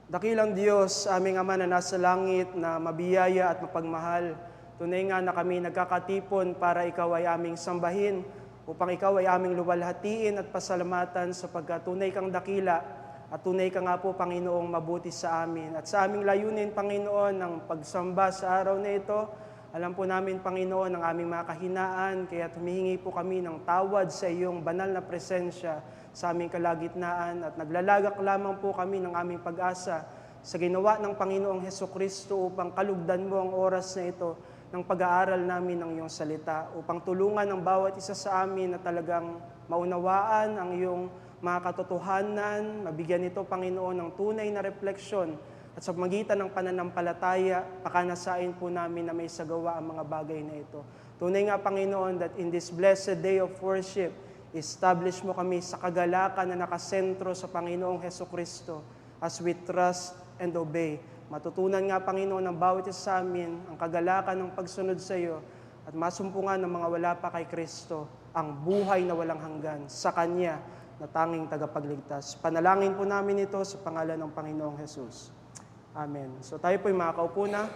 Dakilang Diyos, aming Ama na nasa langit, na mabiyaya at mapagmahal, tunay nga na kami nagkakatipon para Ikaw ay aming sambahin, upang Ikaw ay aming luwalhatiin at pasalamatan sapagkat tunay kang dakila at tunay ka nga po, Panginoong, mabuti sa amin. At sa aming layunin, Panginoon, ng pagsamba sa araw na ito, alam po namin, Panginoon, ang aming mga kahinaan, kaya humihingi po kami ng tawad sa iyong banal na presensya sa aming kalagitnaan at naglalagak lamang po kami ng aming pag-asa sa ginawa ng Panginoong Hesukristo upang kalugdan mo ang oras na ito ng pag-aaral namin ng iyong salita, upang tulungan ang bawat isa sa amin na talagang maunawaan ang iyong mga katotohanan, mabigyan ito, Panginoon, ng tunay na refleksyon at sa magitan ng pananampalataya, pakanasain po namin na may sagawa ang mga bagay na ito. Tunay nga, Panginoon, that in this blessed day of worship, establish mo kami sa kagalakan na nakasentro sa Panginoong Hesukristo as we trust and obey. Matutunan nga, Panginoon, ng bawat isa sa amin ang kagalakan ng pagsunod sa iyo at masumpungan ng mga wala pa kay Kristo ang buhay na walang hanggan sa Kanya na tanging tagapagligtas. Panalangin po namin ito sa pangalan ng Panginoong Jesus. Amen. So tayo po'y makakaupo na.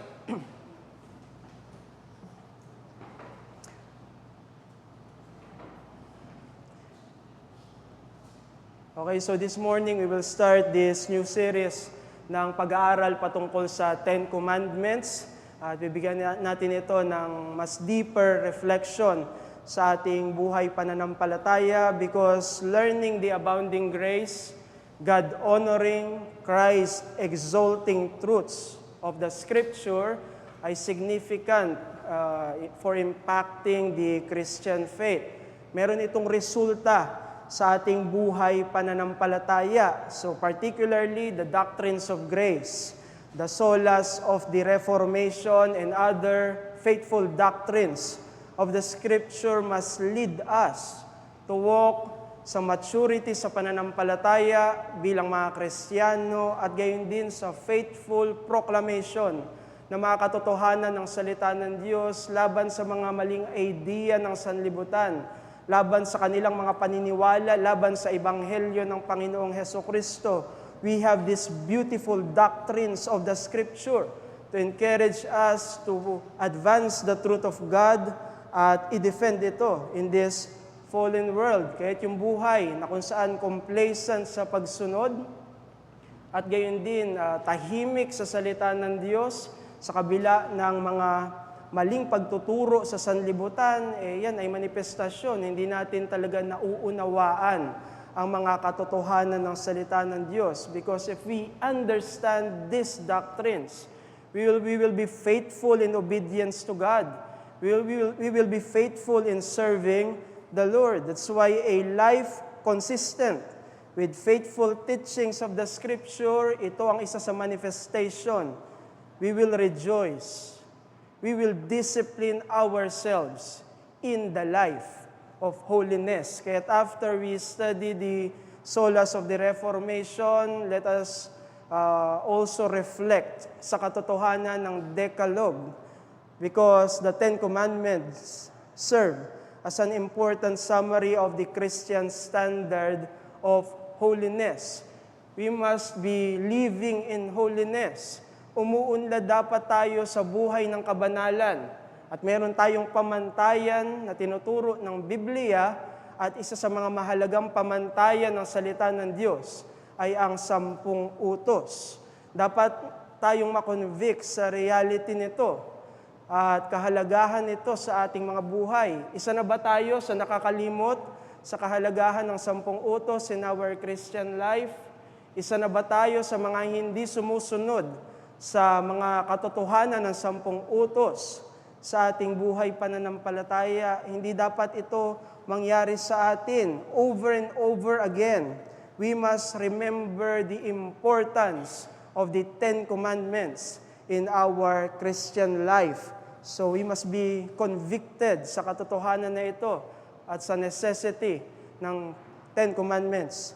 Okay, so this morning we will start this new series ng pag-aaral patungkol sa Ten Commandments. At bibigyan natin ito ng mas deeper reflection sa ating buhay pananampalataya because learning the abounding grace, God-honoring, Christ-exalting truths of the Scripture ay significant for impacting the Christian faith. Meron itong resulta sa ating buhay pananampalataya. So particularly the doctrines of grace, the solas of the Reformation and other faithful doctrines of the Scripture must lead us to walk sa maturity sa pananampalataya bilang mga Kristiyano at gayon din sa faithful proclamation na mga katotohanan ng salita ng Diyos laban sa mga maling idea ng sanlibutan, laban sa kanilang mga paniniwala, laban sa ebanghelyo ng Panginoong Hesukristo. We have these beautiful doctrines of the Scripture to encourage us to advance the truth of God at i-defend ito in this fallen world. Kahit yung buhay na kung saan complacent sa pagsunod at gayon din tahimik sa salita ng Diyos sa kabila ng mga maling pagtuturo sa sanlibutan, yan ay manifestasyon. Hindi natin talaga nauunawaan ang mga katotohanan ng salita ng Diyos. Because if we understand these doctrines, we will be faithful in obedience to God. We will be faithful in serving the Lord. That's why a life consistent with faithful teachings of the Scripture, ito ang isa sa manifestation. We will rejoice. We will discipline ourselves in the life of holiness. Kaya after we study the solas of the Reformation, let us also reflect sa katotohanan ng Decalogue because the Ten Commandments serve as an important summary of the Christian standard of holiness. We must be living in holiness. Umuunlad dapat tayo sa buhay ng kabanalan. At meron tayong pamantayan na tinuturo ng Biblia at isa sa mga mahalagang pamantayan ng salita ng Diyos ay ang 10 utos. Dapat tayong makonvict sa reality nito at kahalagahan nito sa ating mga buhay. Isa na ba tayo sa nakakalimot sa kahalagahan ng 10 utos in our Christian life? Isa na ba tayo sa mga hindi sumusunod sa mga katotohanan ng 10 utos sa ating buhay pananampalataya? Hindi dapat ito mangyari sa atin over and over again. We must remember the importance of the 10 Commandments in our Christian life. So we must be convicted sa katotohanan na ito at sa necessity ng 10 Commandments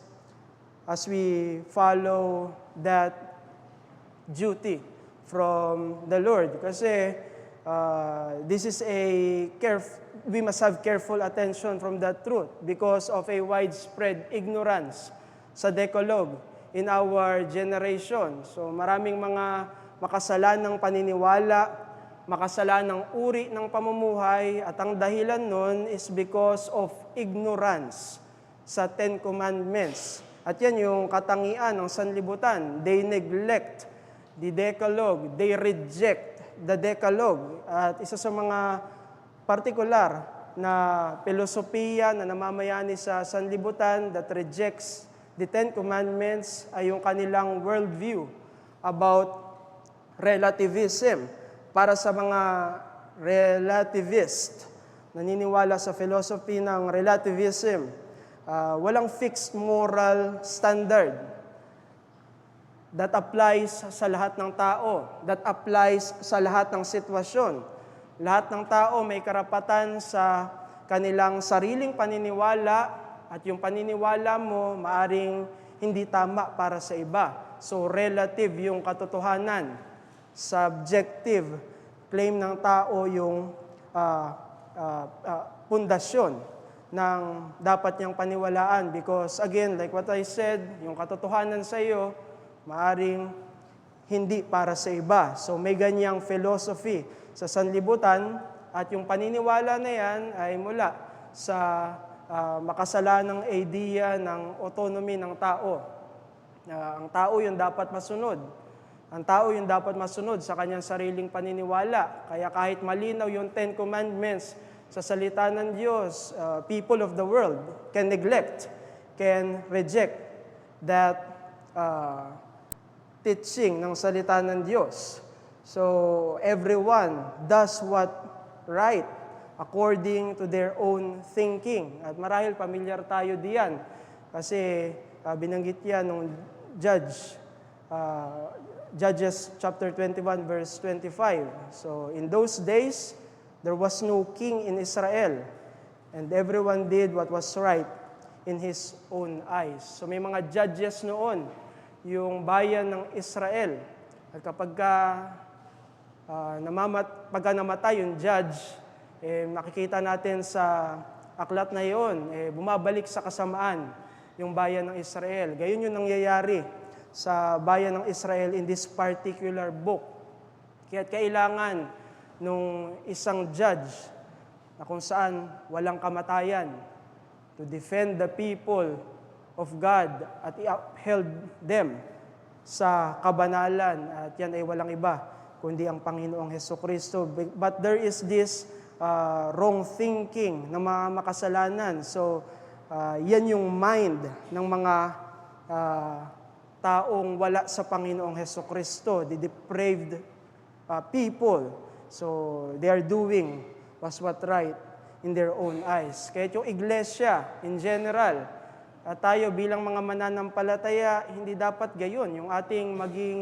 as we follow that duty from the Lord. Kasi this is we must have careful attention from that truth because of a widespread ignorance sa Decalogue. in our generation. So maraming mga makasalanang paniniwala, makasalanang uri ng pamumuhay, at ang dahilan nun is because of ignorance sa Ten Commandments. At yan yung katangian ng sanlibutan. They neglect the Decalogue, they reject the Decalogue. At isa sa mga partikular na filosofiya na namamayani sa sanlibutan that rejects the Ten Commandments ay yung kanilang worldview about relativism. Para sa mga relativist, naniniwala sa philosophy ng relativism, walang fixed moral standard that applies sa lahat ng tao, that applies sa lahat ng sitwasyon. Lahat ng tao may karapatan sa kanilang sariling paniniwala at yung paniniwala mo maaring hindi tama para sa iba. So relative yung katotohanan. Subjective claim ng tao yung pundasyon ng dapat niyang paniwalaan. Because again, like what I said, yung katotohanan sa iyo, maaring hindi para sa iba. So may ganyang philosophy sa sanlibutan at yung paniniwala na yan ay mula sa makasalanang idea ng autonomy ng tao. Ang tao yung dapat masunod. Ang tao yung dapat masunod sa kanyang sariling paniniwala. Kaya kahit malinaw yung Ten Commandments sa salita ng Diyos, people of the world can neglect, can reject that teaching ng salita ng Diyos. So everyone does what right according to their own thinking. At marahil pamilyar tayo diyan kasi binanggit yan ng Judges chapter 21 verse 25. So in those days, there was no king in Israel, and everyone did what was right in his own eyes. So may mga judges noon, yung bayan ng Israel. At kapag pagka namatay yung judge, nakikita natin sa aklat na yun, bumabalik sa kasamaan yung bayan ng Israel. Gayon yung nangyayari sa bayan ng Israel in this particular book. Kaya kailangan nung isang judge na kung saan walang kamatayan to defend the people of God at i-upheld them sa kabanalan. At yan ay walang iba kundi ang Panginoong Hesukristo. But there is this wrong thinking ng mga makasalanan. So, yan yung mind ng mga taong wala sa Panginoong Hesukristo, the depraved people. So, they are doing what's right in their own eyes. Kaya yung iglesia, in general, tayo bilang mga mananampalataya, hindi dapat gayon. Yung ating maging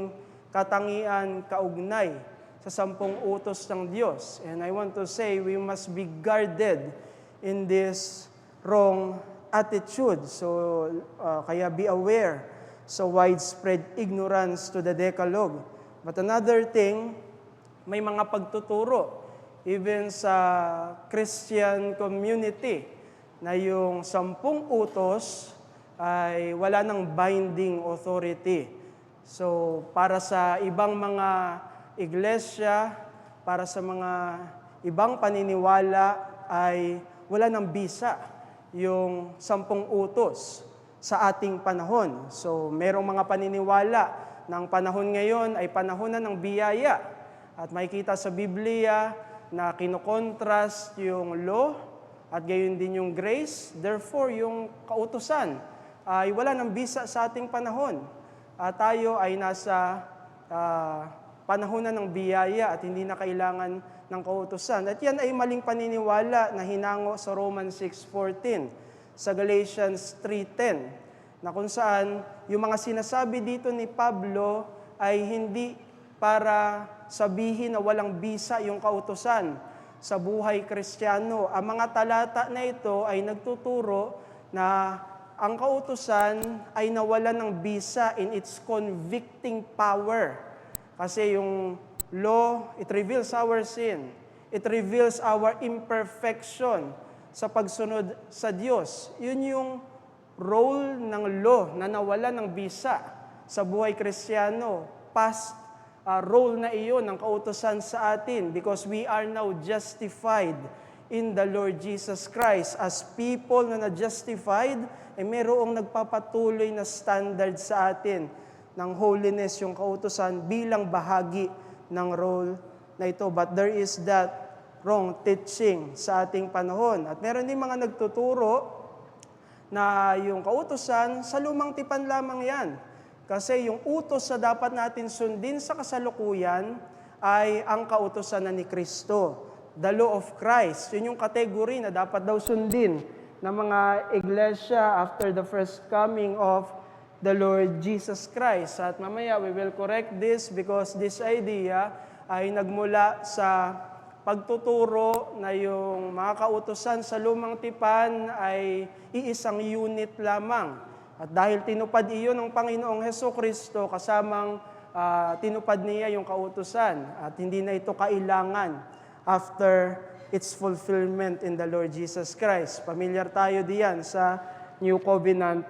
katangian, kaugnay sa 10 utos ng Diyos. And I want to say, we must be guarded in this wrong attitude. So, kaya be aware sa widespread ignorance to the Decalogue. But another thing, may mga pagtuturo, even sa Christian community, na yung 10 utos ay wala ng binding authority. So, para sa ibang mga iglesia, para sa mga ibang paniniwala, ay wala ng bisa yung 10 utos sa ating panahon. So, merong mga paniniwala ng panahon ngayon ay panahon na ng biyaya. At makikita sa Biblia na kinokontrast yung law at gayon din yung grace. Therefore, yung kautusan ay wala ng bisa sa ating panahon. At tayo ay nasa panahon na ng biyaya at hindi na kailangan ng kautusan. At yan ay maling paniniwala na hinango sa Romans 6:14. Sa Galatians 3:10, na kung saan yung mga sinasabi dito ni Pablo ay hindi para sabihin na walang bisa yung kautusan sa buhay Kristiyano. Ang mga talata na ito ay nagtuturo na ang kautusan ay nawalan ng bisa in its convicting power. Kasi yung law, it reveals our sin. It reveals our imperfection sa pagsunod sa Diyos. Yun yung role ng law na nawala ng bisa. sa buhay Kristiyano. Past role na iyon ng kautusan sa atin because we are now justified in the Lord Jesus Christ. As people na na-justified, mayroong nagpapatuloy na standard sa atin ng holiness yung kautusan bilang bahagi ng role na ito. But there is that wrong teaching sa ating panahon. At meron din mga nagtuturo na yung kautusan, sa lumang tipan lamang yan. Kasi yung utos na dapat natin sundin sa kasalukuyan ay ang kautusan na ni Kristo. The law of Christ, yun yung category na dapat daw sundin ng mga iglesia after the first coming of the Lord Jesus Christ. At mamaya we will correct this because this idea ay nagmula sa pagtuturo na yung mga kautusan sa lumang tipan ay iisang unit lamang. At dahil tinupad iyon ng Panginoong Hesukristo, kasamang tinupad niya yung kautusan at hindi na ito kailangan after its fulfillment in the Lord Jesus Christ. Familiar tayo diyan sa New Covenant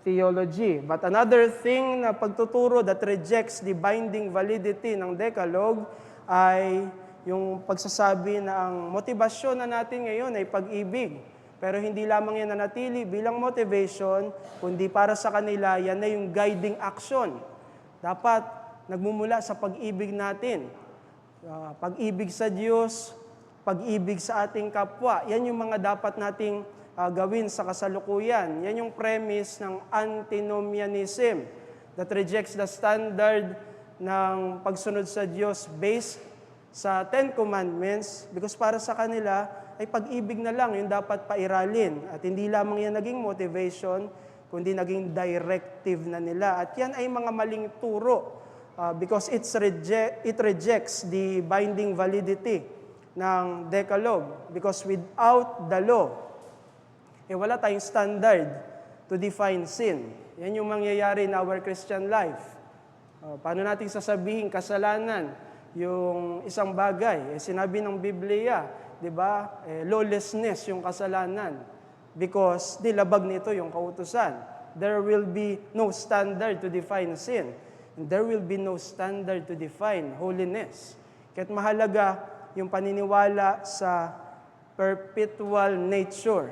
theology. But another thing na pagtuturo that rejects the binding validity ng Decalogue ay yung pagsasabi na ang motibasyon na natin ngayon ay pag-ibig. Pero hindi lamang yan nanatili bilang motivation, kundi para sa kanila, yan na yung guiding action. Dapat nagmumula sa pag-ibig natin. Pag-ibig sa Diyos, pag-ibig sa ating kapwa. Yan yung mga dapat nating gawin sa kasalukuyan. Yan yung premise ng antinomianism that rejects the standard ng pagsunod sa Diyos based sa Ten Commandments because para sa kanila ay pag-ibig na lang yung dapat pairalin. At hindi lamang yan naging motivation, kundi naging directive na nila. At yan ay mga maling turo because it rejects the binding validity ng Decalogue. Because without the law, wala tayong standard to define sin. Yan yung mangyayari in our Christian life. Paano natin sasabihin kasalanan yung isang bagay? Sinabi ng Biblia, di ba? Lawlessness yung kasalanan because dilabag nito yung kautusan. There will be no standard to define sin. And there will be no standard to define holiness. Kaya't mahalaga yung paniniwala sa perpetual nature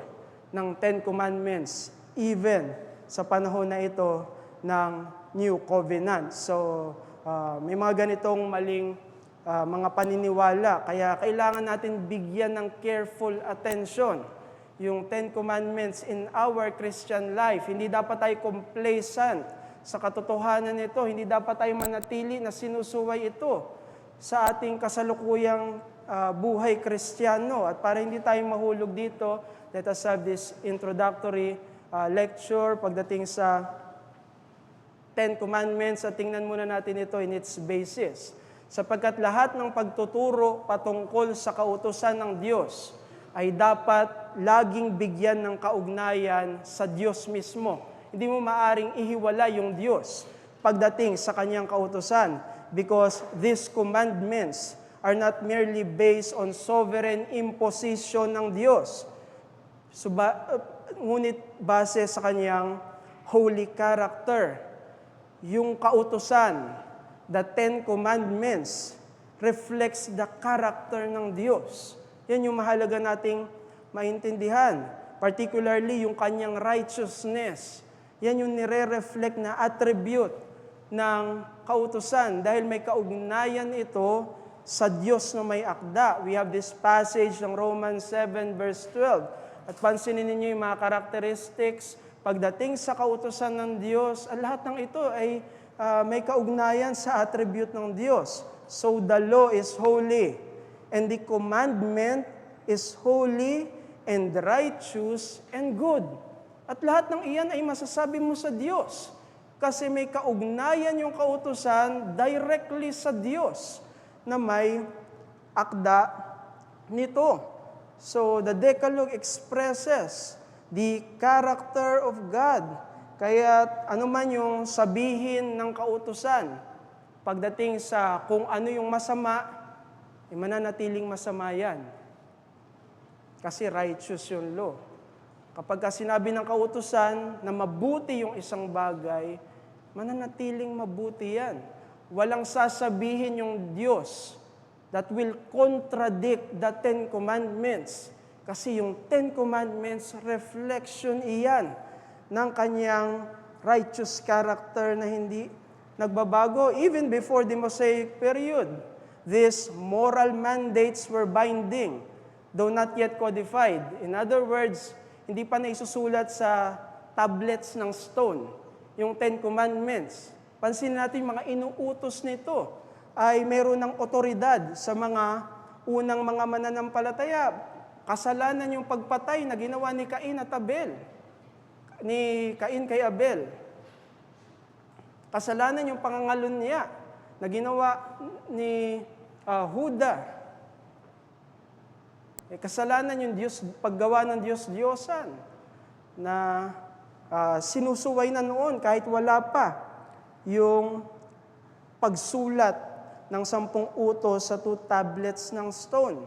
ng Ten Commandments, even sa panahon na ito ng New Covenant. So, may mga ganitong maling mga paniniwala. Kaya kailangan natin bigyan ng careful attention yung Ten Commandments in our Christian life. Hindi dapat tayo complacent sa katotohanan nito. Hindi dapat tayo manatili na sinusuway ito sa ating kasalukuyang buhay Kristiyano. At para hindi tayo mahulog dito, let us have this introductory lecture pagdating sa Ten Commandments at tingnan muna natin ito in its basis. Sapagkat lahat ng pagtuturo patungkol sa kautusan ng Diyos ay dapat laging bigyan ng kaugnayan sa Diyos mismo. Hindi mo maaring ihiwala yung Diyos pagdating sa kanyang kautusan because these commandments are not merely based on sovereign imposition ng Diyos, ngunit base sa kanyang holy character. Yung kautusan, the Ten Commandments, reflects the character ng Diyos. Yan yung mahalaga nating maintindihan. Particularly yung kanyang righteousness. Yan yung nire-reflect na attribute ng kautusan dahil may kaugnayan ito sa Diyos na may akda. We have this passage ng Romans 7 verse 12. At pansinin ninyo yung mga characteristics pagdating sa kautusan ng Diyos. Lahat ng ito ay may kaugnayan sa attribute ng Diyos. So the law is holy, and the commandment is holy and righteous and good. At lahat ng iyan ay masasabi mo sa Diyos. Kasi may kaugnayan yung kautusan directly sa Diyos na may akda nito. So the Decalogue expresses the character of God. Kaya anuman yung sabihin ng kautusan, pagdating sa kung ano yung masama, mananatiling masama yan. Kasi righteous yung law. Kapag sinabi ng kautusan na mabuti yung isang bagay, mananatiling mabuti yan. Walang sasabihin yung Diyos that will contradict the Ten Commandments. Kasi yung Ten Commandments, reflection iyan ng kanyang righteous character na hindi nagbabago. Even before the Mosaic period, these moral mandates were binding, though not yet codified. In other words, hindi pa naisusulat sa tablets ng stone, yung Ten Commandments. Pansin natin mga inuutos nito ay meron ng otoridad sa mga unang mga mananampalataya. Kasalanan yung pagpatay na ginawa ni Cain at Abel. Ni Cain kay Abel. Kasalanan yung pangangalunya na ginawa ni Huda. Kasalanan yung paggawa ng Diyos-Diyosan na sinusuway na noon kahit wala pa yung pagsulat ng 10 utos sa 2 tablets ng stone.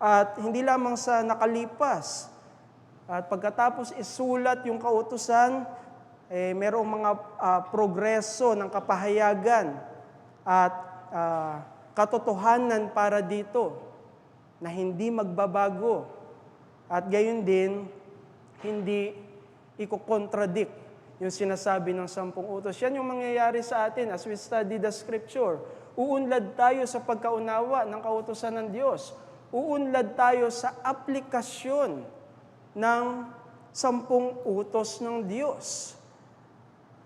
At hindi lamang sa nakalipas. At pagkatapos isulat yung kautusan, merong mga progreso ng kapahayagan at katotohanan para dito na hindi magbabago. At gayon din, hindi iko-contradict yung sinasabi ng 10 utos. Yan yung mangyayari sa atin as we study the Scripture. Uunlad tayo sa pagkaunawa ng kautusan ng Diyos. Uunlad tayo sa aplikasyon ng 10 utos ng Diyos.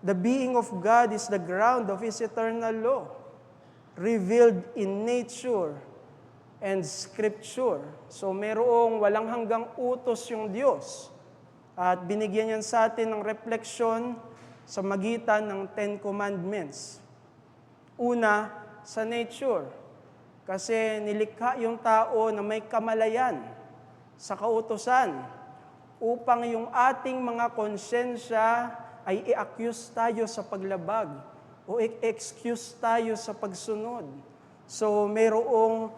The being of God is the ground of His eternal law, revealed in nature and Scripture. So merong walang hanggang utos yung Diyos. At binigyan yan sa atin ng refleksyon sa magitan ng 10 Commandments. Una, sa nature. Kasi nilikha yung tao na may kamalayan sa kautusan upang yung ating mga konsensya ay i-accuse tayo sa paglabag o i-excuse tayo sa pagsunod. So, mayroong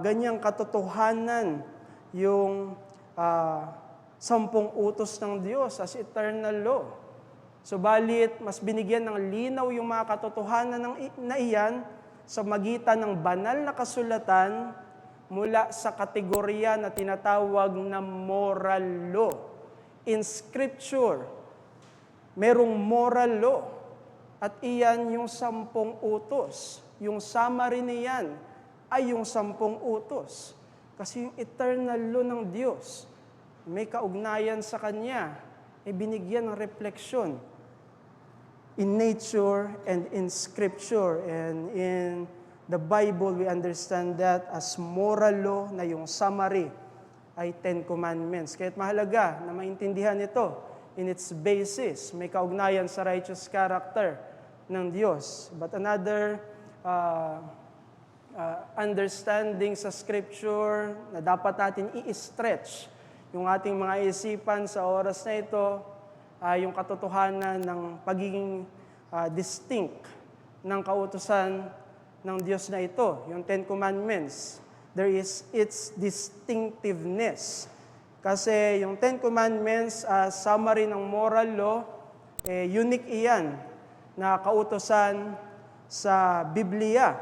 ganyang katotohanan yung 10 utos ng Diyos as eternal law. Subalit, mas binigyan ng linaw yung mga katotohanan na iyan sa magitan ng banal na kasulatan mula sa kategorya na tinatawag na moral law. In Scripture, merong moral law at iyan yung 10 utos. Yung summary niyan ay yung 10 utos. Kasi yung eternal law ng Diyos, may kaugnayan sa Kanya, ay binigyan ng refleksyon in nature and in Scripture. And in the Bible, we understand that as moral law na yung summary ay 10 Commandments. Kaya't mahalaga na maintindihan ito in its basis. May kaugnayan sa righteous character ng Diyos. But another understanding sa Scripture na dapat natin i-stretch yung ating mga isipan sa oras na ito ay yung katotohanan ng pagiging distinct ng kautusan ng Diyos na ito, yung 10 Commandments. There is its distinctiveness. Kasi yung 10 Commandments, summary ng moral law, unique iyan na kautusan sa Biblia.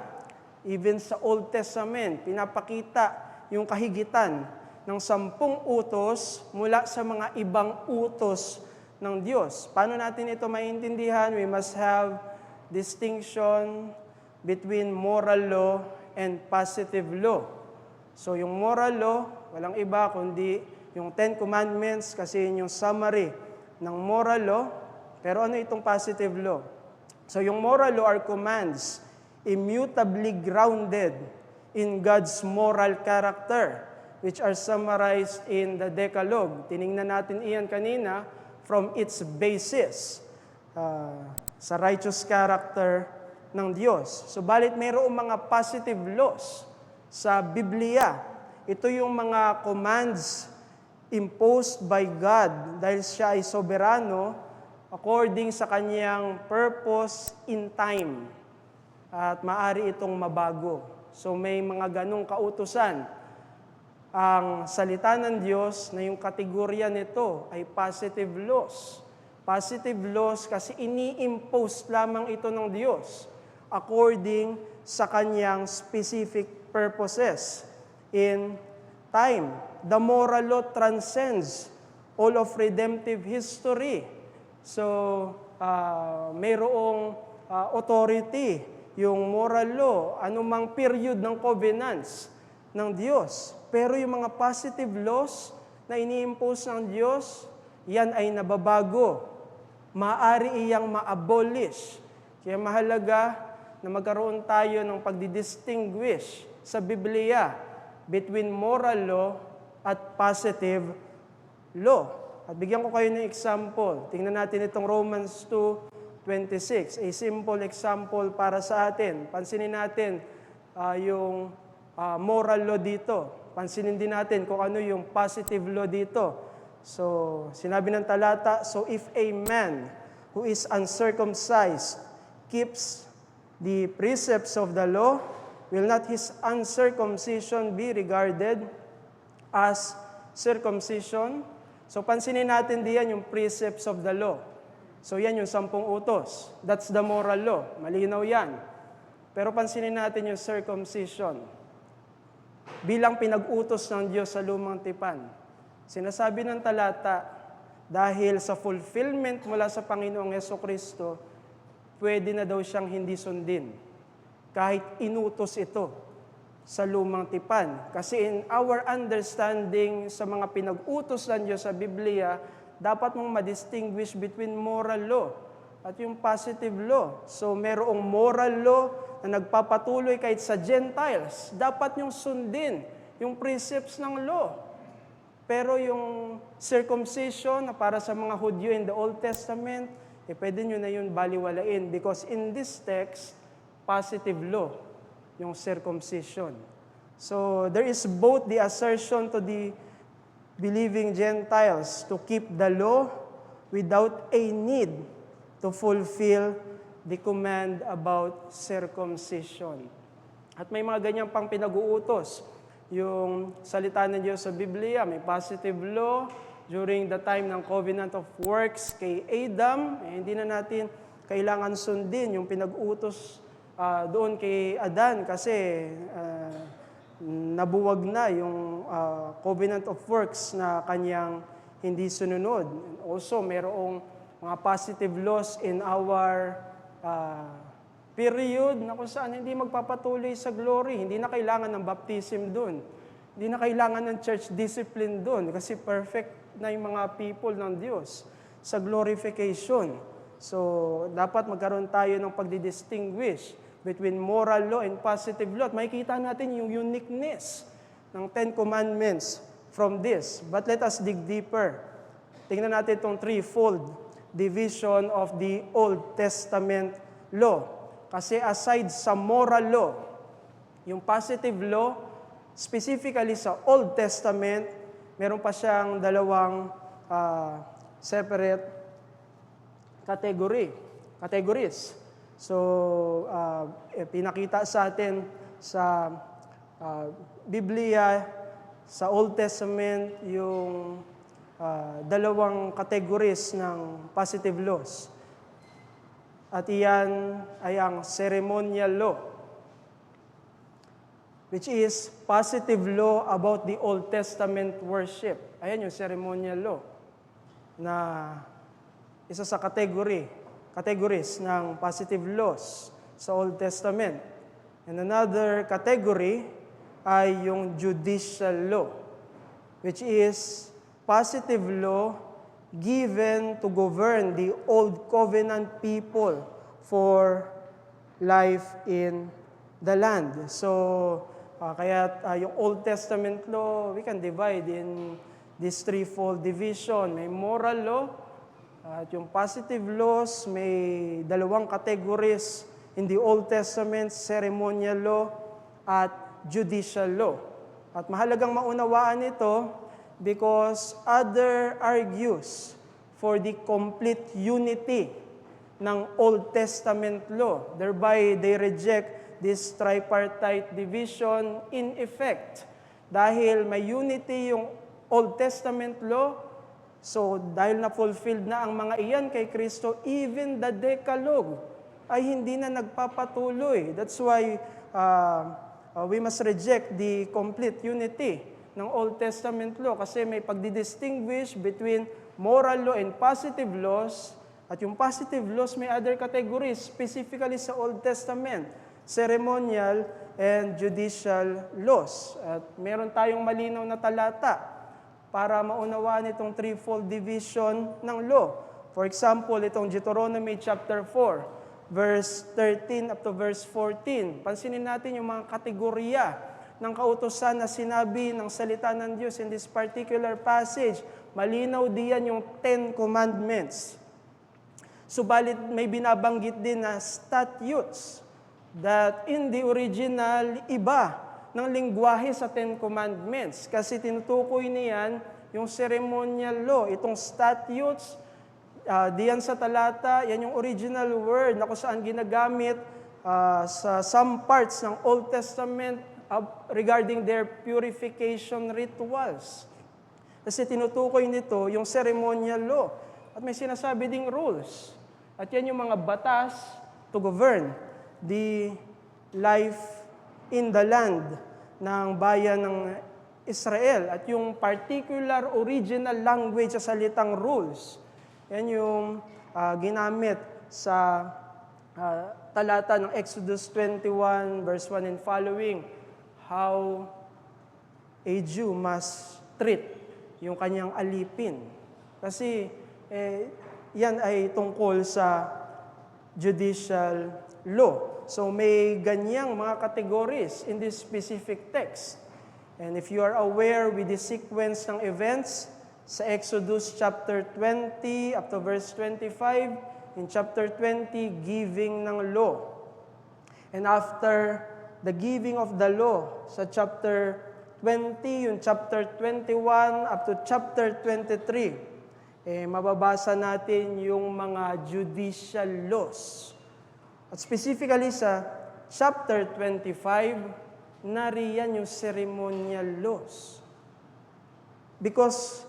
Even sa Old Testament, pinapakita yung kahigitan ng 10 utos mula sa mga ibang utos ng Diyos. Paano natin ito maintindihan? We must have distinction between moral law and positive law. So yung moral law, walang iba kundi yung 10 Commandments kasi yun yung summary ng moral law. Pero ano itong positive law? So yung moral law are commands immutably grounded in God's moral character, which are summarized in the Decalogue. Tiningnan natin iyan kanina from its basis sa righteous character ng Diyos. Subalit mayroong mga positive laws sa Biblia. Ito yung mga commands imposed by God dahil siya ay soberano according sa kanyang purpose in time. At maaari itong mabago. So may mga ganong kautusan. Ang salita ng Diyos na yung kategorya nito ay positive laws. Positive laws kasi ini-impose lamang ito ng Diyos according sa kanyang specific purposes in time. The moral law transcends all of redemptive history. So, mayroong authority, yung moral law, anumang period ng covenants ng Diyos. Pero yung mga positive laws na ini-impose ng Diyos, yan ay nababago. Maaari iyang ma-abolish. Kaya mahalaga na magkaroon tayo ng pagdidistinguish sa Biblia between moral law at positive law. At bigyan ko kayo ng example. Tingnan natin itong Romans 2:26. A simple example para sa atin. Pansinin natin yung moral law dito. Pansinin din natin kung ano yung positive law dito. So, sinabi ng talata, so if a man who is uncircumcised keeps the precepts of the law, will not his uncircumcision be regarded as circumcision? So, pansinin natin diyan yung precepts of the law. So, yan yung 10 utos. That's the moral law. Malinaw yan. Pero pansinin natin yung circumcision. Bilang pinag-utos ng Diyos sa lumang tipan. Sinasabi ng talata, dahil sa fulfillment mula sa Panginoong Hesukristo, pwede na daw siyang hindi sundin. Kahit inutos ito sa lumang tipan. Kasi in our understanding sa mga pinag-utos ng Diyos sa Biblia, dapat mong ma-distinguish between moral law at yung positive law. So, merong moral law na nagpapatuloy kahit sa Gentiles. Dapat yung sundin, yung precepts ng law. Pero yung circumcision na para sa mga Hudyo in the Old Testament, pwede nyo na yun baliwalain. Because in this text, positive law, yung circumcision. So, there is both the assertion to the believing Gentiles to keep the law without a need to fulfill the command about circumcision. At may mga ganyan pang pinag-uutos. Yung salita ng Diyos sa Biblia, may positive law during the time ng covenant of works kay Adam. Hindi na natin kailangan sundin yung pinag-utos doon kay Adan kasi nabuwag na yung covenant of works na kanyang hindi sununod. Also, mayroong mga positive laws in our period na kung saan hindi magpapatuloy sa glory. Hindi na kailangan ng baptism doon. Hindi na kailangan ng church discipline doon kasi perfect na yung mga people ng Diyos sa glorification. So, dapat magkaroon tayo ng pagdidistinguish between moral law and positive law. At makikita natin yung uniqueness ng 10 Commandments from this. But let us dig deeper. Tingnan natin itong threefold division of the Old Testament law. Kasi aside sa moral law, yung positive law, specifically sa Old Testament, meron pa siyang dalawang separate categories. So, pinakita sa atin sa Biblia, sa Old Testament, yung dalawang categories ng positive laws. At iyan ay ang ceremonial law, which is positive law about the Old Testament worship. Ayan yung ceremonial law na isa sa categories ng positive laws sa Old Testament. And another category ay yung judicial law, which is positive law given to govern the Old Covenant people for life in the land. So, kaya yung Old Testament law, we can divide in this threefold division. May moral law, at yung positive laws, may dalawang categories in the Old Testament, ceremonial law at judicial law. At mahalagang maunawaan ito because other argues for the complete unity ng Old Testament law. Thereby, they reject this tripartite division in effect. Dahil may unity yung Old Testament law, So dahil na-fulfilled na ang mga iyan kay Kristo, even the Decalogue ay hindi na nagpapatuloy. That's why we must reject the complete unity ng Old Testament law kasi may pagdidistinguish between moral law and positive laws. At yung positive laws may other categories, specifically sa Old Testament, ceremonial and judicial laws. At meron tayong malinaw na talata para maunawaan itong threefold division ng law. For example, itong Deuteronomy chapter 4, verse 13 up to verse 14. Pansinin natin yung mga kategorya ng kautusan na sinabi ng salita ng Diyos in this particular passage. Malinaw diyan yung 10 commandments. Subalit may binabanggit din na statutes that in the original iba ng lingwahe sa 10 commandments. Kasi tinutukoy niyan yung ceremonial law. Itong statutes, diyan sa talata, yan yung original word na kung saan ginagamit sa some parts ng Old Testament regarding their purification rituals. Kasi tinutukoy nito yung ceremonial law. At may sinasabi ding rules. At yan yung mga batas to govern the life in the land ng bayan ng Israel. At yung particular original language sa salitang rules, yan yung ginamit sa talata ng Exodus 21, verse 1 and following, how a Jew must treat yung kanyang alipin. Kasi yan ay tungkol sa judicial law. So may ganyang mga categories in this specific text. And if you are aware with the sequence ng events, sa Exodus chapter 20 up to verse 25, in chapter 20, giving ng law. And after the giving of the law, sa chapter 20, yung chapter 21 up to chapter 23, mababasa natin yung mga judicial laws. At specifically sa chapter 25, nariyan yung ceremonial laws. Because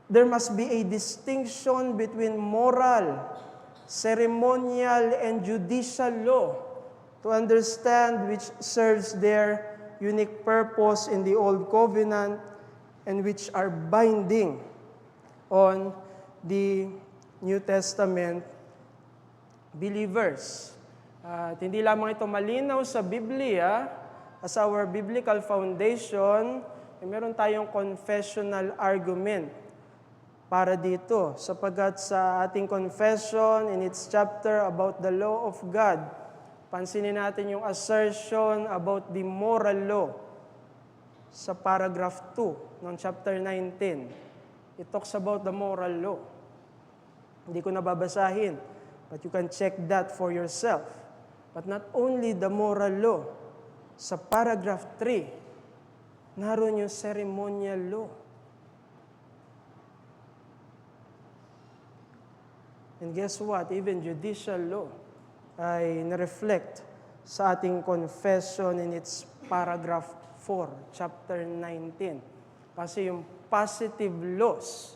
there must be a distinction between moral, ceremonial, and judicial law to understand which serves their unique purpose in the Old Covenant and which are binding on the New Testament believers. At hindi lamang ito malinaw sa Biblia as our biblical foundation, meron tayong confessional argument para dito. Sapagkat sa ating confession in its chapter about the law of God, pansinin natin yung assertion about the moral law sa paragraph 2 ng chapter 19. It talks about the moral law. Hindi ko nababasahin, but you can check that for yourself. But not only the moral law, sa paragraph 3, naroon yung ceremonial law. And guess what? Even judicial law ay na-reflect sa ating confession in its paragraph 4, chapter 19. Kasi yung positive laws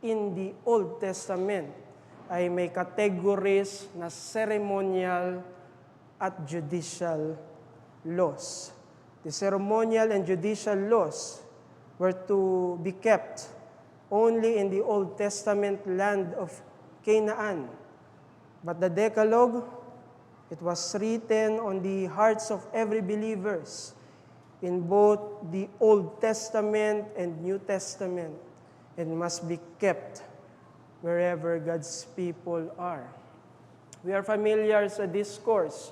in the Old Testament ay may categories na ceremonial at judicial laws. The ceremonial and judicial laws were to be kept only in the Old Testament land of Canaan. But the Decalogue, it was written on the hearts of every believers in both the Old Testament and New Testament and must be kept wherever God's people are. We are familiar sa discourse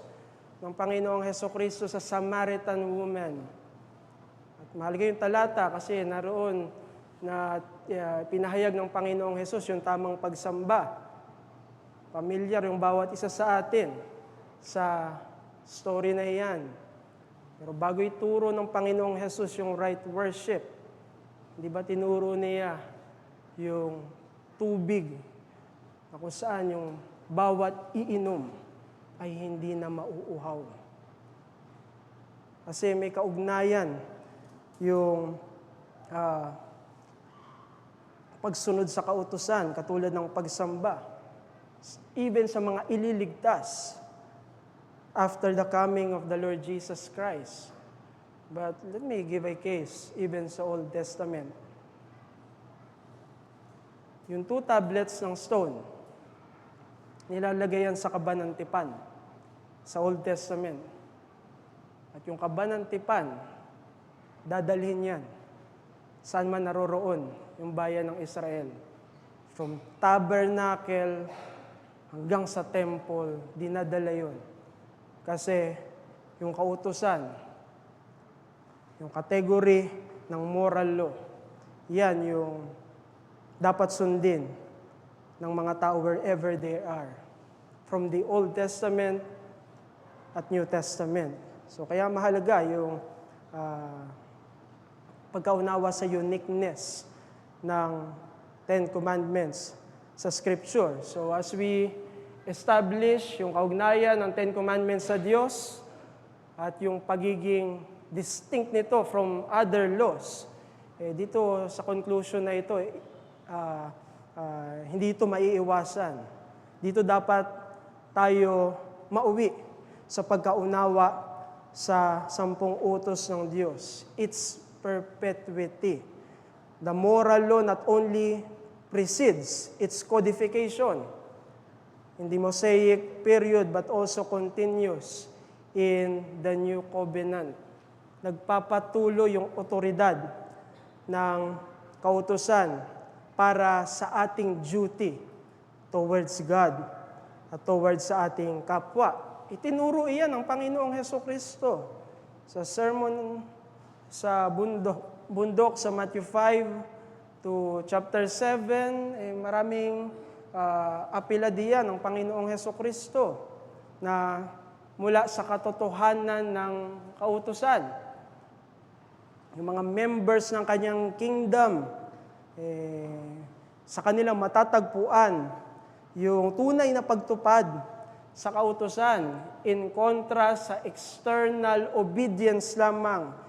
ng Panginoong Hesukristo sa Samaritan woman. At mahalaga yung talata kasi naroon na pinahayag ng Panginoong Hesus yung tamang pagsamba. Pamilyar yung bawat isa sa atin sa story na iyan. Pero bago ituro ng Panginoong Hesus yung right worship, di ba tinuro niya yung tubig na kung saan yung bawat iinom ay hindi na mauuhaw. Kasi may kaugnayan yung pagsunod sa kautusan, katulad ng pagsamba, even sa mga ililigtas after the coming of the Lord Jesus Christ. But let me give a case, even sa Old Testament. Yung 2 tablets ng stone, nilalagay yan sa kaban ng tipan sa Old Testament. At yung kaban ng tipan, dadalhin yan saan man naroroon yung bayan ng Israel. From tabernacle hanggang sa temple, dinadala yun. Kasi yung kautusan, yung category ng moral law, yan yung dapat sundin ng mga tao wherever they are. From the Old Testament at New Testament. So kaya mahalaga yung pagkaunawa sa uniqueness ng 10 Commandments sa Scripture. So as we establish yung kaugnayan ng 10 Commandments sa Diyos at yung pagiging distinct nito from other laws, dito sa conclusion na ito, hindi ito maiiwasan. Dito dapat tayo mauwi sa pagkaunawa sa 10 utos ng Diyos. Its perpetuity. The moral law not only precedes its codification in the Mosaic period but also continues in the New Covenant. Nagpapatuloy yung otoridad ng kautusan para sa ating duty towards God at towards sa ating kapwa. Itinuro iyan ng Panginoong Hesukristo sa sermon sa bundok sa Matthew 5 to chapter 7, maraming apela diyan ng Panginoong Hesukristo na mula sa katotohanan ng kautusan. Yung mga members ng kanyang kingdom, sa kanilang matatagpuan yung tunay na pagtupad sa kautusan in contrast sa external obedience lamang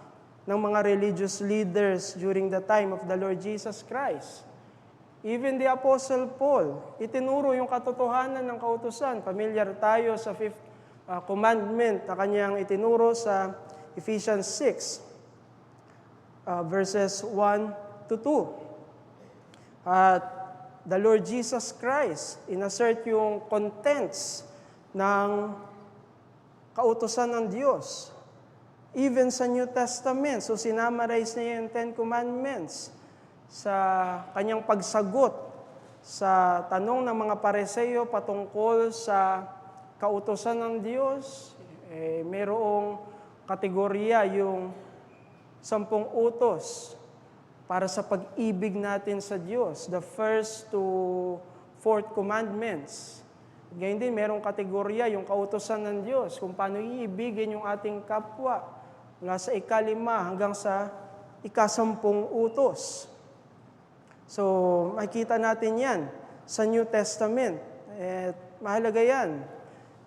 ng mga religious leaders during the time of the Lord Jesus Christ. Even the Apostle Paul, itinuro yung katotohanan ng kautusan. Familiar tayo sa 5th commandment na kanyang itinuro sa Ephesians 6, verses 1 to 2. At the Lord Jesus Christ, inassert yung contents ng kautusan ng Diyos. Even sa New Testament, so sinamarize niya yung 10 Commandments sa kanyang pagsagot sa tanong ng mga Pariseo patungkol sa kautusan ng Diyos. Mayroong kategorya yung 10 utos para sa pag-ibig natin sa Diyos. The first to 4th commandments. Ngayon din, merong kategorya yung kautusan ng Diyos kung paano iibigin yung ating kapwa mula sa 5 hanggang sa 10 utos. So, makikita natin yan sa New Testament. Mahalaga yan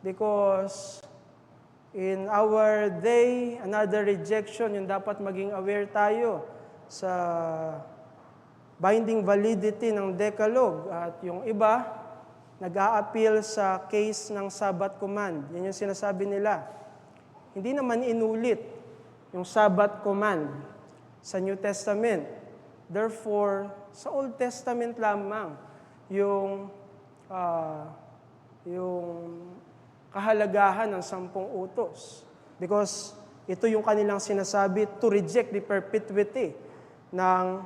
because in our day, another rejection, yung dapat maging aware tayo sa binding validity ng Decalogue. At yung iba, nag-a-appeal sa case ng Sabbath command. Yan yung sinasabi nila. Hindi naman inulit yung Sabbath command sa New Testament. Therefore, sa Old Testament lamang yung kahalagahan ng 10 utos. Because ito yung kanilang sinasabi to reject the perpetuity ng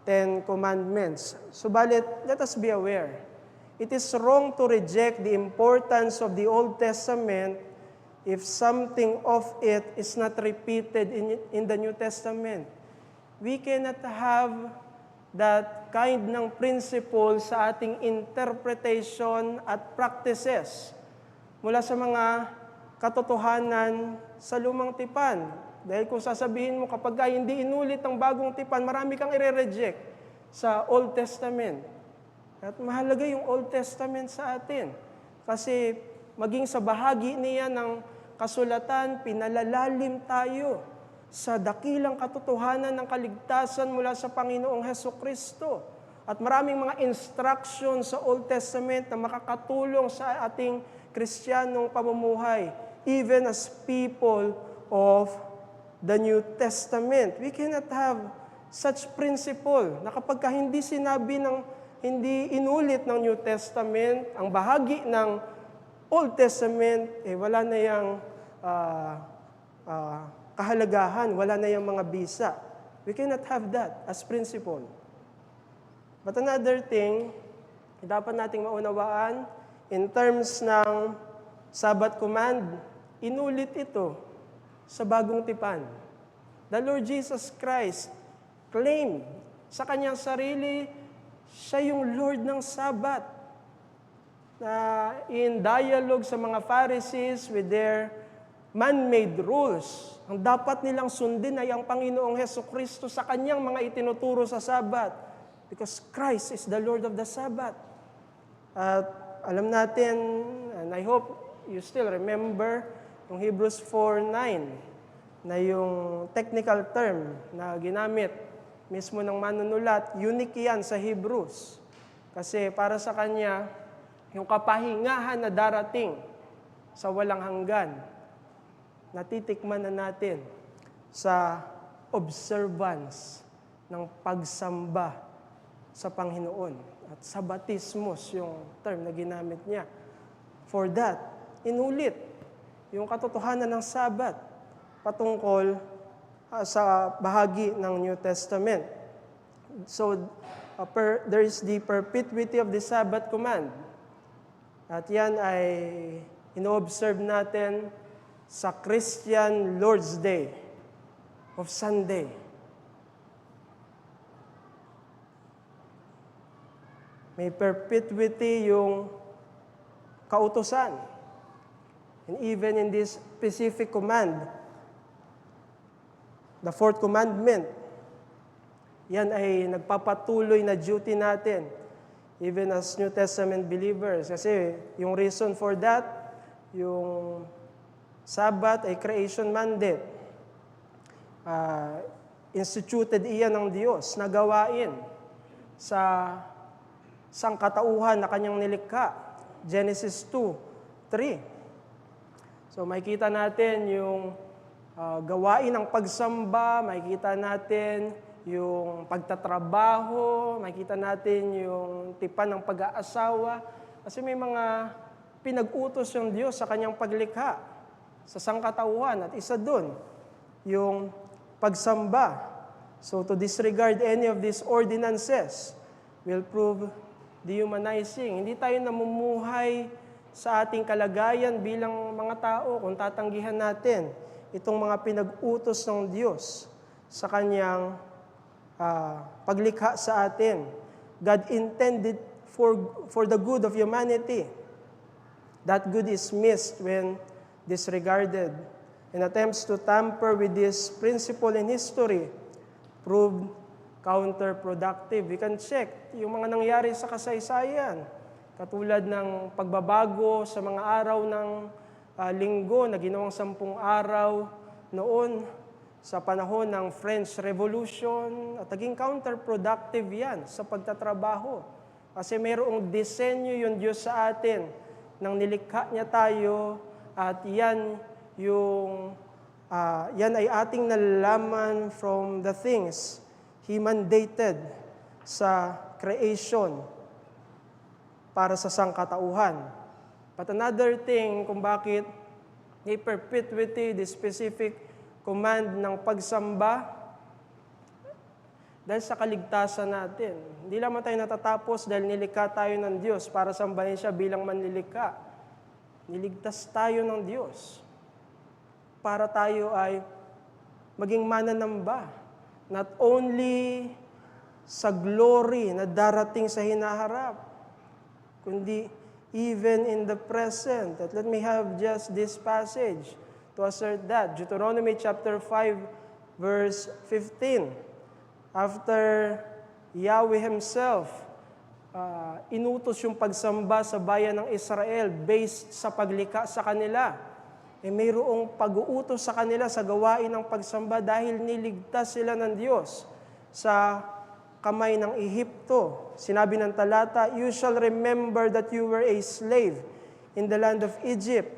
10 commandments. Subalit, let us be aware. It is wrong to reject the importance of the Old Testament if something of it is not repeated in the New Testament. We cannot have that kind ng principle sa ating interpretation at practices mula sa mga katotohanan sa lumang tipan. Dahil kung sasabihin mo kapag hindi inulit ang bagong tipan, marami kang i-reject sa Old Testament. At mahalaga yung Old Testament sa atin. Kasi maging sa bahagi niya ng kasulatan, pinalalalim tayo sa dakilang katotohanan ng kaligtasan mula sa Panginoong Hesukristo. At maraming mga instructions sa Old Testament na makakatulong sa ating Kristiyanong pamumuhay, even as people of the New Testament. We cannot have such principle na kapag hindi sinabi hindi inulit ng New Testament, ang bahagi ng Old Testament, wala na yung kahalagahan, wala na yung mga bisa. We cannot have that as principle. But another thing, dapat nating maunawaan, in terms ng Sabbath command, inulit ito sa bagong tipan. The Lord Jesus Christ claimed sa kanyang sarili, siya yung Lord ng Sabbath. In dialogue sa mga Pharisees with their man-made rules, ang dapat nilang sundin ay ang Panginoong Hesukristo sa kanyang mga itinuturo sa Sabbath. Because Christ is the Lord of the Sabbath. At alam natin, and I hope you still remember, yung Hebrews 4:9, na yung technical term na ginamit mismo ng manunulat, unique yan sa Hebrews. Kasi para sa kanya, yung kapahingahan na darating sa walang hanggan, natitikman na natin sa observance ng pagsamba sa Panginoon. At sa baptismos, yung term na ginamit niya. For that, inulit yung katotohanan ng Sabat patungkol sa bahagi ng New Testament. So, there is the perpetuity of the Sabbath command. At yan ay ino-observe natin sa Christian Lord's Day of Sunday. May perpetuity yung kautusan. And even in this specific command, the fourth commandment, yan ay nagpapatuloy na duty natin, even as New Testament believers. Kasi yung reason for that, yung Sabbath ay creation mandate. Instituted iyan ng Diyos na gawain sa sangkatauhan na kanyang nilikha. Genesis 2:3. So makikita natin yung gawain ng pagsamba, makikita natin yung pagtatrabaho, makikita natin yung tipan ng pag-aasawa. Kasi may mga pinag-utos yung Diyos sa kanyang paglikha, sa sangkatauhan. At isa dun, yung pagsamba. So to disregard any of these ordinances will prove dehumanizing. Hindi tayo namumuhay sa ating kalagayan bilang mga tao kung tatanggihan natin itong mga pinag-utos ng Diyos sa kanyang paglikha sa atin. God intended for the good of humanity. That good is missed when disregarded. And attempts to tamper with this principle in history proved counterproductive. We can check yung mga nangyari sa kasaysayan, katulad ng pagbabago sa mga araw ng linggo na ginawang 10 araw noon sa panahon ng French Revolution, at naging counterproductive yan sa pagtatrabaho. Kasi mayroong disenyo yung Diyos sa atin nang nilikha niya tayo, at yan ay ating nalalaman from the things He mandated sa creation para sa sangkatauhan. But another thing kung bakit may perpetuity, the specific command ng pagsamba, dahil sa kaligtasan natin. Hindi lamang tayo natatapos dahil nilikha tayo ng Diyos para sambahin siya bilang manlilikha. Niligtas tayo ng Diyos para tayo ay maging mananamba. Not only sa glory na darating sa hinaharap, kundi even in the present. At let me have just this passage to assert that. Deuteronomy chapter 5, verse 15. After Yahweh Himself inutos yung pagsamba sa bayan ng Israel based sa paglikha sa kanila, mayroong pag-uutos sa kanila sa gawain ng pagsamba dahil niligtas sila ng Diyos sa kamay ng Ehipto. Sinabi ng talata, "You shall remember that you were a slave in the land of Egypt,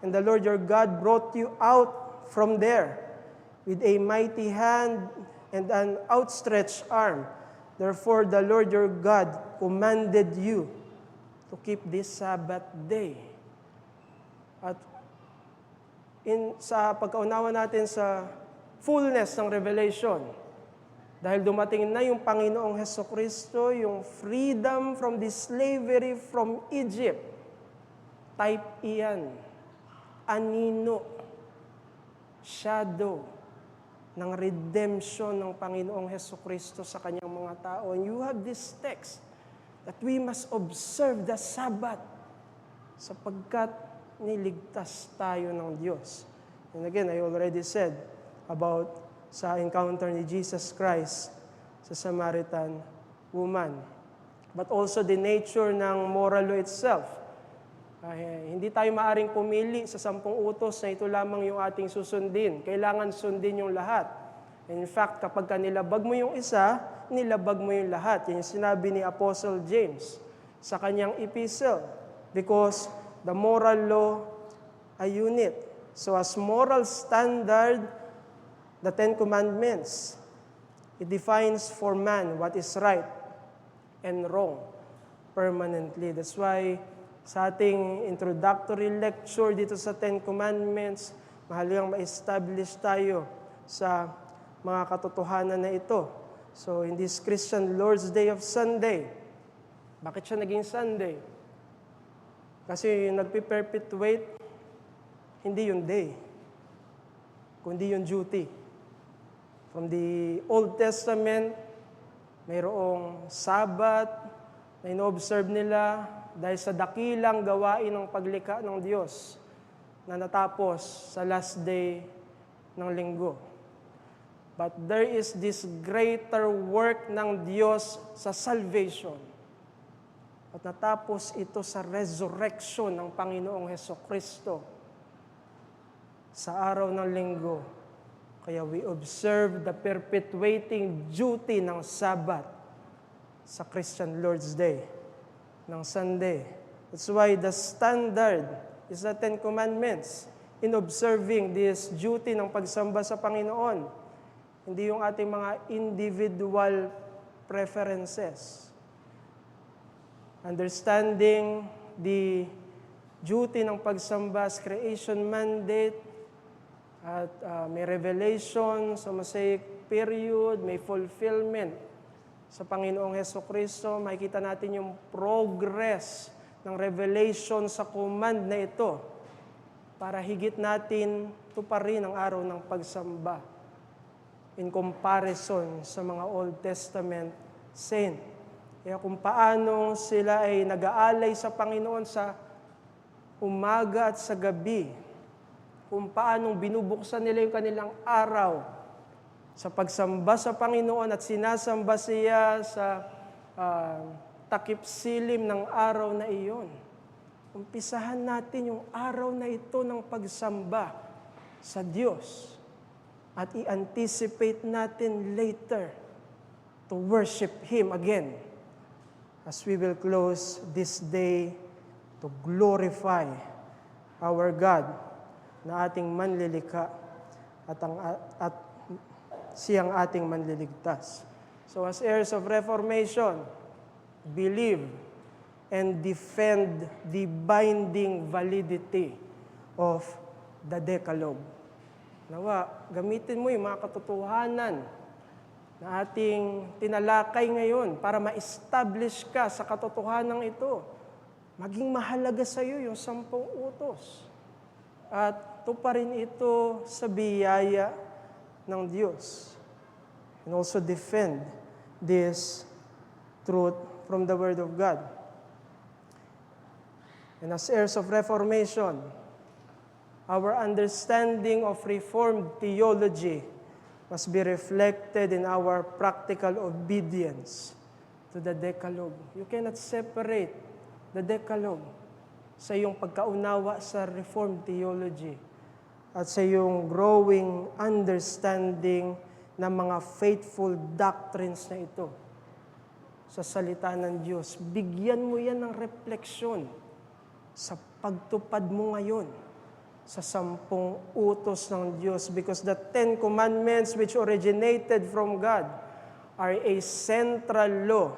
and the Lord your God brought you out from there with a mighty hand and an outstretched arm. Therefore the Lord your God commanded you to keep this Sabbath day." At sa pagkaunawa natin sa fullness ng revelation, dahil dumating na yung Panginoong Hesukristo, yung freedom from the slavery from Egypt, type iyan, anino, shadow ng redemption ng Panginoong Hesukristo sa kanyang mga tao. And you have this text that we must observe the Sabbath sapagkat niligtas tayo ng Diyos. And again, I already said about sa encounter ni Jesus Christ sa Samaritan woman. But also the nature ng moral law itself. Hindi tayo maaring pumili sa 10 utos na ito lamang yung ating susundin. Kailangan sundin yung lahat. In fact, kapag nilabag mo yung isa, nilabag mo yung lahat. Yan yung sinabi ni Apostle James sa kanyang epistle. Because the moral law, a unit. So as moral standard, the 10 Commandments, it defines for man what is right and wrong permanently. That's why sa ating introductory lecture dito sa 10 Commandments, mahalagang ma-establish tayo sa mga katotohanan na ito. So in this Christian Lord's Day of Sunday, bakit siya naging Sunday? Kasi yung nagpe-perpetuate, hindi yung day, kundi yung duty. From the Old Testament, mayroong Sabbath na ino-observe nila dahil sa dakilang gawain ng paglikha ng Diyos na natapos sa last day ng linggo. But there is this greater work ng Diyos sa salvation. At natapos ito sa resurrection ng Panginoong Hesukristo sa araw ng linggo. Kaya we observe the perpetuating duty ng Sabbath sa Christian Lord's Day, ng Sunday. That's why the standard is the 10 Commandments in observing this duty ng pagsamba sa Panginoon. Hindi yung ating mga individual preferences. Understanding the duty ng pagsamba as creation mandate, at may revelation sa Mosaic period, may fulfillment sa Panginoong Hesukristo. Makikita natin yung progress ng revelation sa command na ito para higit natin tuparin ang araw ng pagsamba in comparison sa mga Old Testament saint. Kaya kung paano sila ay nag-aalay sa Panginoon sa umaga at sa gabi, kung paanong binubuksan nila yung kanilang araw sa pagsamba sa Panginoon at sinasamba siya sa takip silim ng araw na iyon. Umpisahan natin yung araw na ito ng pagsamba sa Diyos at i-anticipate natin later to worship Him again as we will close this day to glorify our God na ating manlilikha at siyang ating manliligtas. So as heirs of Reformation, believe and defend the binding validity of the Decalogue. Nawa, gamitin mo yung mga katotohanan na ating tinalakay ngayon para ma-establish ka sa katotohanan ito. Maging mahalaga sa iyo yung 10 utos. At tuparin ito sa biyaya ng Diyos. And also defend this truth from the Word of God. And as heirs of Reformation, our understanding of Reformed theology must be reflected in our practical obedience to the Decalogue. You cannot separate the Decalogue sa iyong pagkaunawa sa Reformed theology at sa iyong growing understanding ng mga faithful doctrines na ito. sa salita ng Diyos. Bigyan mo yan ng refleksyon sa pagtupad mo ngayon sa 10 utos ng Diyos, because the 10 commandments which originated from God are a central law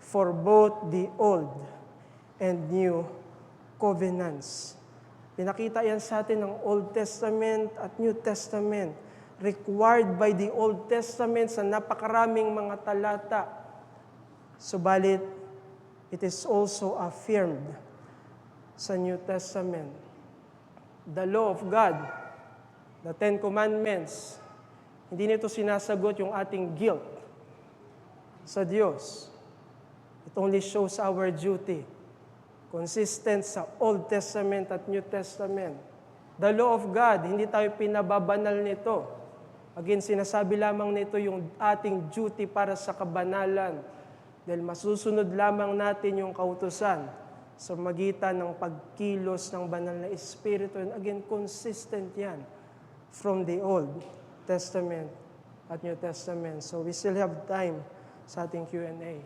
for both the Old and New Covenants. Pinakita yan sa atin ng Old Testament at New Testament, required by the Old Testament sa napakaraming mga talata. Subalit, it is also affirmed sa New Testament. The law of God, the 10 Commandments, hindi nito sinasagot yung ating guilt sa Diyos. It only shows our duty, consistent sa Old Testament at New Testament. The law of God, hindi tayo pinababanal nito. Again, sinasabi lamang nito yung ating duty para sa kabanalan. Dahil masusunod lamang natin yung kautusan sa magitan ng pagkilos ng banal na Espiritu. And again, consistent yan from the Old Testament at New Testament. So we still have time sa ating Q&A.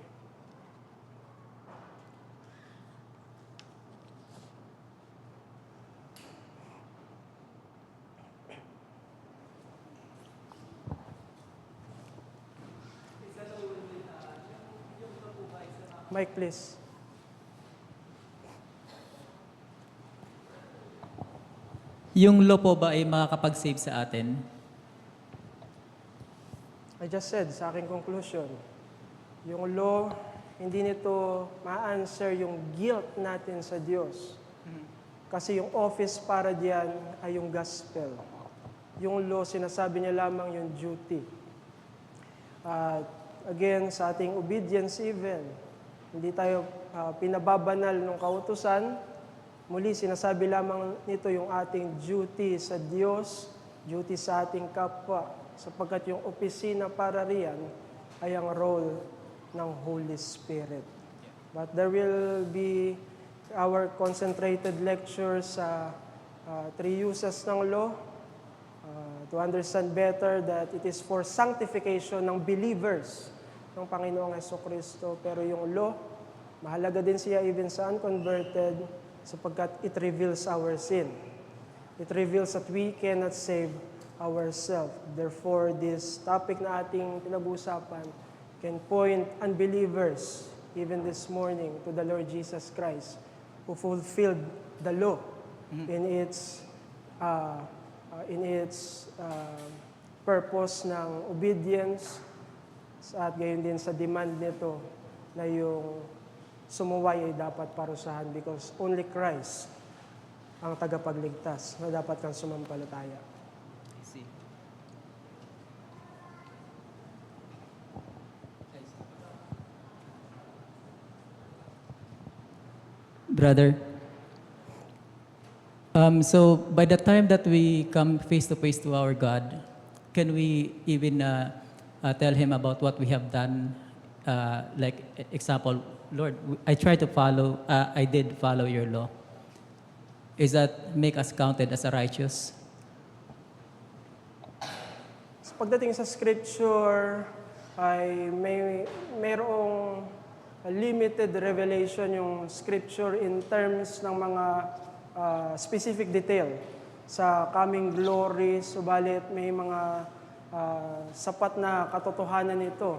Mike, please. Yung law po ba ay makakapag-save sa atin? I just said sa aking conclusion, yung law, hindi nito ma-answer yung guilt natin sa Diyos. Kasi yung office para diyan ay yung gospel. Yung law, sinasabi niya lamang yung duty. Again, sa ating obedience even, hindi tayo pinababanal ng kautusan. Muli, sinasabi lamang nito yung ating duty sa Diyos, duty sa ating kapwa, sapagkat yung opisina para riyan ay ang role ng Holy Spirit. But there will be our concentrated lecture sa 3 uses ng law to understand better that it is for sanctification ng believers ng Panginoong Jesucristo. Pero yung law, mahalaga din siya even sa unconverted sapagkat it reveals our sin. It reveals that we cannot save ourselves. Therefore, this topic na ating pinag-uusapan can point unbelievers even this morning to the Lord Jesus Christ who fulfilled the law in its purpose ng obedience at gayon din sa demand nito na yung sumuway ay dapat parusahan because only Christ ang tagapagligtas na dapat kang sumampalataya. I see. Brother, so by the time that we come face to face to our God, can we even tell Him about what we have done? Like example, Lord, I tried to follow, I did follow your law. Is that make us counted as a righteous? So pagdating sa scripture ay mayroong limited revelation yung scripture in terms ng mga specific detail sa coming glory, subalit may mga sapat na katotohanan nito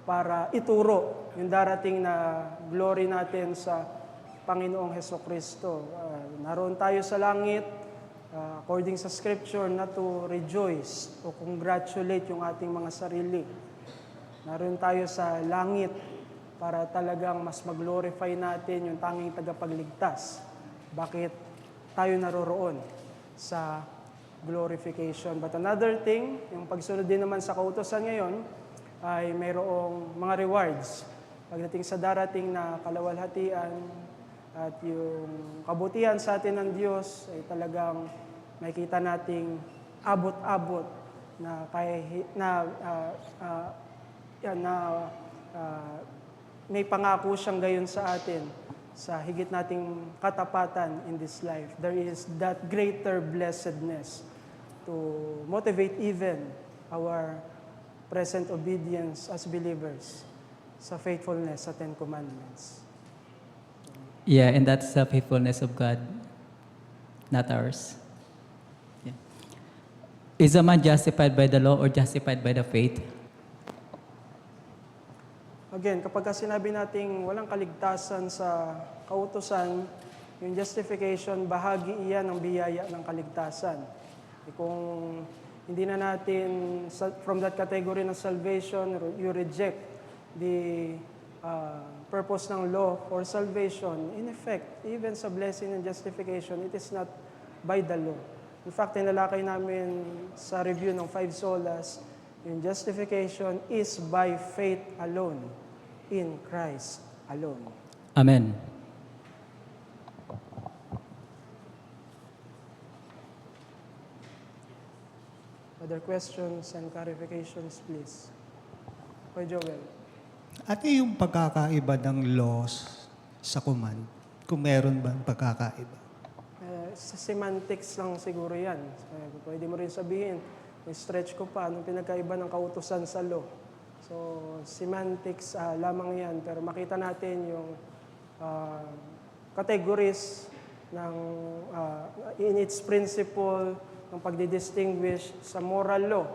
para ituro yung darating na glory natin sa Panginoong Hesukristo. Naroon tayo sa langit, according sa Scripture, not to rejoice o congratulate yung ating mga sarili. Naroon tayo sa langit para talagang mas mag-glorify natin yung tanging tagapagligtas. Bakit tayo naroroon sa glorification? But another thing, yung pagsunod din naman sa kautusan ngayon, ay mayroong mga rewards. Pagdating sa darating na kalawalhatian at yung kabutihan sa atin ng Diyos ay talagang makikita nating abot-abot na may pangako siyang gayon sa atin sa higit nating katapatan in this life. There is that greater blessedness to motivate even our present obedience as believers sa faithfulness sa Ten Commandments. Yeah, and that's the faithfulness of God, not ours. Yeah. Is a man justified by the law or justified by the faith? Again, kapag sinabi nating walang kaligtasan sa kautusan, yung justification, bahagi iyan ng biyaya ng kaligtasan. Kung hindi na natin, from that category ng salvation, you reject the purpose ng law for salvation, in effect, even sa blessing and justification, it is not by the law. In fact, tinalakay namin sa review ng 5 solas, yung justification is by faith alone, in Christ alone. Amen. Other questions and clarifications, please. Kay Joel. Ano yung pagkakaiba ng laws sa command? Kung meron ba pagkakaiba? Sa semantics lang siguro yan. Pwede mo rin sabihin, stretch ko pa, anong pinagkaiba ng kautusan sa law. So, semantics lamang yan. Pero makita natin yung categories ng, in its principle, ng pagdidistinguish sa moral law.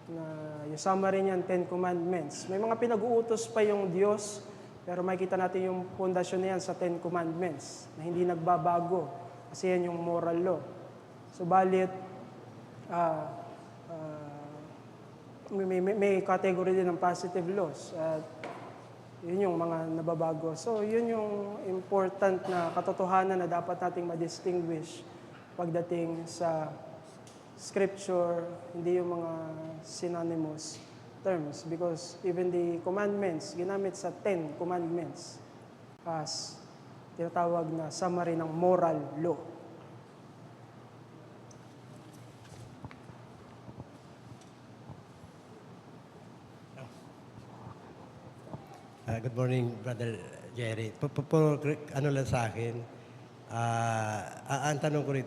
Na yung summary niyan, Ten Commandments. May mga pinag-uutos pa yung Diyos, pero makikita natin yung pundasyon niyan sa Ten Commandments, na hindi nagbabago, kasi yan yung moral law. Subalit, may category din ng positive laws, at yun yung mga nababago. So, yun yung important na katotohanan na dapat nating ma-distinguish pagdating sa Scripture, hindi yung mga synonymous terms. Because even the commandments, ginamit sa 10 commandments as tinatawag na summary ng moral law. Good morning, Brother Jerry. Ano lang sa akin, ang tanong ko rin,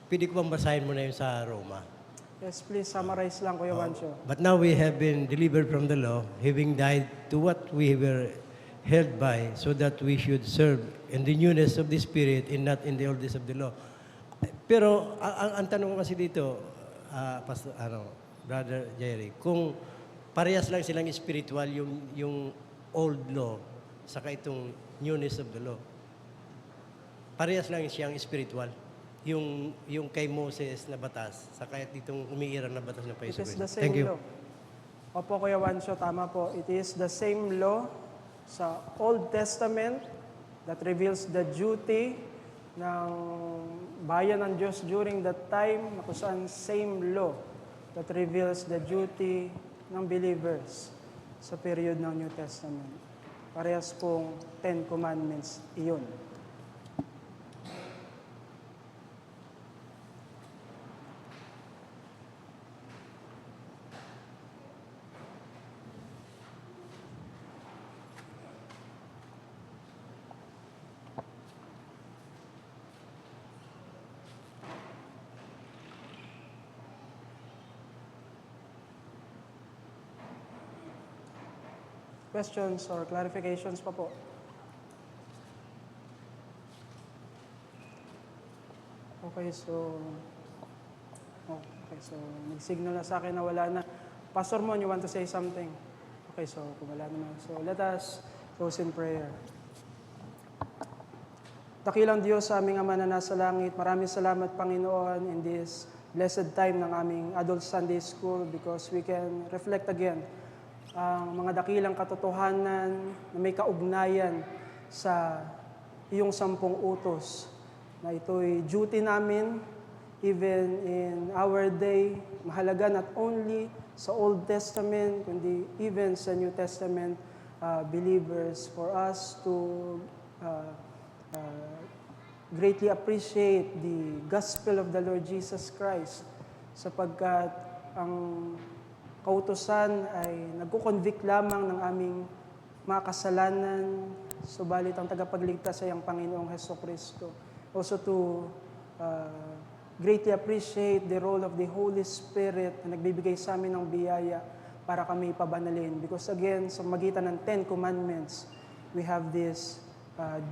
pwede ko bang basahin mo na yun sa Roma? Yes, please summarize lang, Kuya Wancho. But now we have been delivered from the law, having died to what we were held by, so that we should serve in the newness of the Spirit and not in the oldness of the law. Pero ang tanong ko kasi dito, Brother Jerry, kung parehas lang silang spiritual, yung old law, saka itong newness of the law, parehas lang siyang spiritual. Yung kay Moses na batas, saka itong umiirang na batas ng It is Paiso. the same Thank you. law. Opo, Kuya Wancho, tama po. It is the same law sa Old Testament that reveals the duty ng bayan ng Diyos during that time, na kung saan same law that reveals the duty ng believers sa period ng New Testament. Parehas pong 10 Commandments iyon. Questions or clarifications pa po? Okay, so nag-signal na sa akin na wala na. Pastor Mon, you want to say something? Okay, so kung wala naman. So let us close in prayer. Dakilang Diyos sa aming Ama na nasa langit, maraming salamat Panginoon in this blessed time ng aming Adult Sunday School because we can reflect again ang mga dakilang katotohanan na may kaugnayan sa iyong 10 utos, na ito'y duty namin even in our day, mahalaga not only sa Old Testament, kundi even sa New Testament believers, for us to greatly appreciate the gospel of the Lord Jesus Christ, sapagkat ang kautusan ay nagkukonvict lamang ng aming mga kasalanan, subalit ang tagapagligtas ay ang Panginoong Hesukristo. Also to greatly appreciate the role of the Holy Spirit na nagbibigay sa amin ng biyaya para kami pabanalin. Because again, sa magitan ng 10 Commandments, we have this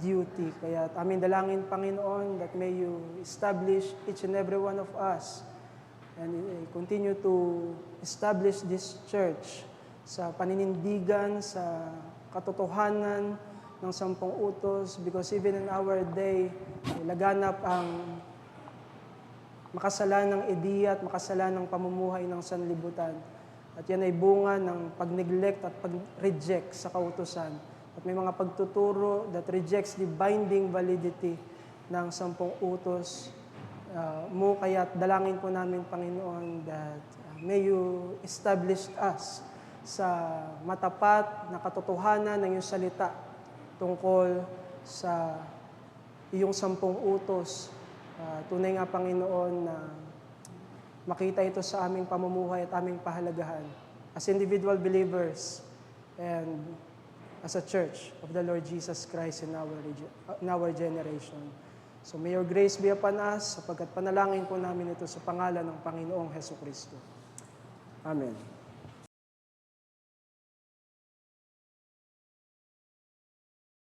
duty. Kaya aming dalangin, Panginoon, that may you establish each and every one of us and continue to establish this church sa paninindigan, sa katotohanan ng 10 utos, because even in our day, laganap ang makasalanang ideya at makasalanang pamumuhay ng sanlibutan. At yan ay bunga ng pag-neglect at pag-reject sa kautusan. At may mga pagtuturo that rejects the binding validity ng 10 utos mo. Kaya dalangin po namin, Panginoon, that may you establish us sa matapat na katotohanan ng iyong salita tungkol sa iyong 10 utos. Tunay nga, Panginoon, na makita ito sa aming pamumuhay at aming pahalagahan as individual believers and as a church of the Lord Jesus Christ in our generation. So may your grace be upon us, sapagkat panalangin po namin ito sa pangalan ng Panginoong Hesus Kristo. Amen.